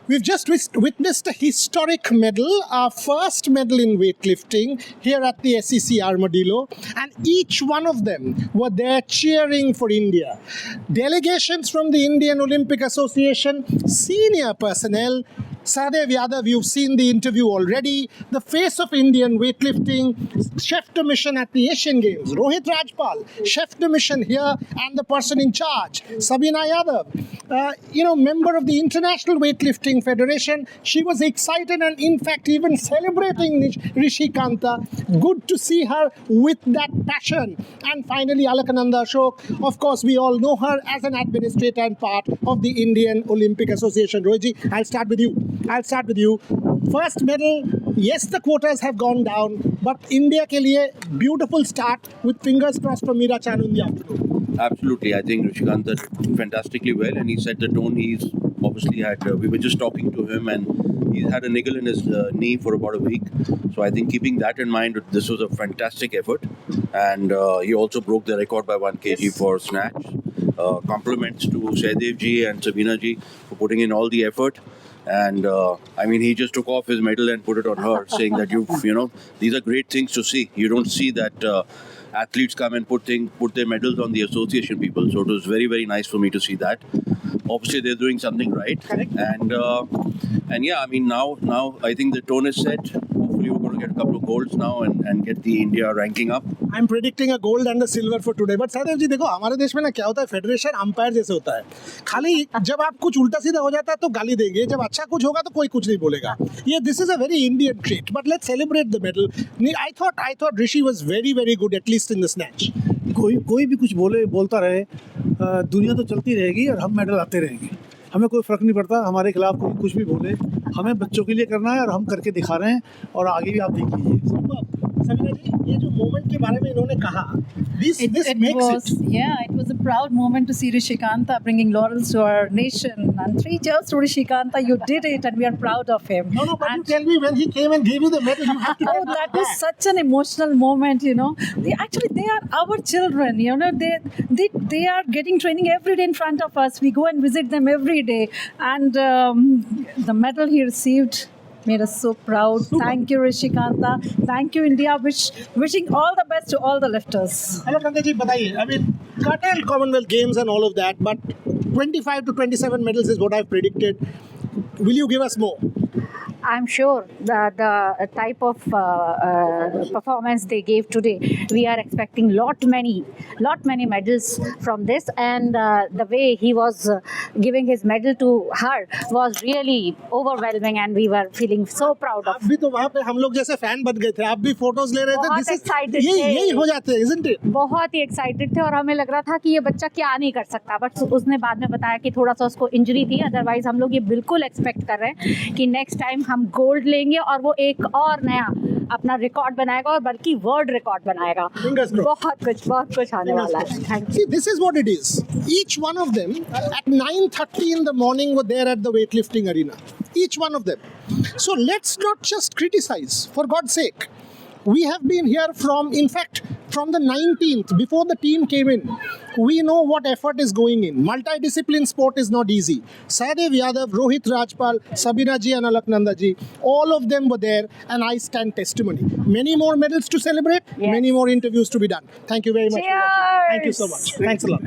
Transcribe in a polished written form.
We've just witnessed a historic medal, our first medal in weightlifting here at the SEC Armadillo, and each one of them were there cheering for India. Delegations from the Indian Olympic Association, senior personnel, Sahdev Yadav, you've seen the interview already, the face of Indian weightlifting, chef de mission at the Asian Games, Rohit Rajpal, chef de mission here, and the person in charge, Sabina Yadav, member of the International Weightlifting Federation. She was excited and in fact even celebrating Rishi Kanta. Good to see her with that passion. And finally, Alakananda Ashok, of course, we all know her as an administrator and part of the Indian Olympic Association. Rohitji, I'll start with you. First medal, yes, the quotas have gone down, but India ke liye beautiful start with fingers crossed for Meera Chanu in the afternoon. Absolutely. I think Rishikant did fantastically well, and he set the tone. He's obviously had, we were just talking to him, and he's had a niggle in his knee for about a week. So I think keeping that in mind, this was a fantastic effort. And he also broke the record by 1 kg for snatch. Compliments to Sahdev ji and Sabina ji for putting in all the effort. And he just took off his medal and put it on her, saying that these are great things to see. You don't see that athletes come and put their medals on the association people. So it was very, very nice for me to see that. Obviously, they're doing something right. Correct. And yeah, now I think the tone is set. Hopefully, we're going to get a couple of golds now and get the India ranking up. I'm predicting a gold and a silver for today. But Sahdev ji, देखो हमारे देश में ना क्या होता है, federation umpire जैसे होता है. खाली जब आप कुछ उल्टा सीधा हो जाता है तो गाली देंगे, जब अच्छा कुछ होगा तो कोई कुछ नहीं बोलेगा. Yeah, this is a very Indian trait. But let's celebrate the medal. I thought Rishi was very, very good, at least in the snatch. कोई भी कुछ बोलता रहे, दुनिया तो चलती रहेगी और हम मेडल आते रहेंगे. हमें कोई फ़र्क नहीं पड़ता, हमारे खिलाफ कोई कुछ भी बोले, हमें बच्चों के लिए करना है और हम करके दिखा रहे हैं और आगे भी आप देख लीजिए. समीना जी, ये जो मोमेंट के बारे में इन्होंने कहा, this makes it. Yeah, it was a proud moment to see Rishi Kanta bringing laurels to our nation. And 3 cheers to Rishi Kanta, you did it and we are proud of him. No, but you tell me, when he came and gave you the medal, you have to Oh, that was such an emotional moment, They are our children, They are getting training every day in front of us. We go and visit them every day. And the medal he received made us so proud. Thank you, Rishi Kanta. Thank you, India. Wishing all the best to all the lifters. Hello, Kanta ji, बताइए. Curtailed Commonwealth Games and all of that, but 25 to 27 medals is what I've predicted. Will you give us more? I'm sure the type of performance they gave today, we are expecting lot many medals from this, and the way he was giving his medal to her was really overwhelming, and we were feeling so proud of. आप भी तो वहाँ पे हम लोग जैसे fan बन गए थे, आप भी फोटोज ले रहे थे. बहुत excited यही हो जाते हैं, isn't it? बहुत ही एक्साइटेड थे और हमें लग रहा था कि ये बच्चा क्या नहीं कर सकता, बट उसने बाद में बताया कि थोड़ा सा उसको इंजरी थी. अदरवाइज हम लोग ये बिल्कुल एक्सपेक्ट कर रहे हैं कि नेक्स्ट टाइम हम गोल्ड लेंगे और वो एक और नया अपना रिकॉर्ड बनाएगा और बल्कि वर्ल्ड रिकॉर्ड बनाएगा. बहुत कुछ आने वाला है. Thank See, this is what it is. Each one of them at 9:30 in the morning were there at the weightlifting arena. Each one of them. So let's not just criticize, for God's sake. We have been here from the 19th, before the team came in. We know what effort is going in. Multidiscipline sport is not easy. Sahdev Yadav, Rohit Rajpal, Sabina ji and Alakananda ji, all of them were there, and I stand testimony. Many more medals to celebrate, Yes. many more interviews to be done. Thank you very much for watching. Thank you so Cheers. much. Thanks a lot.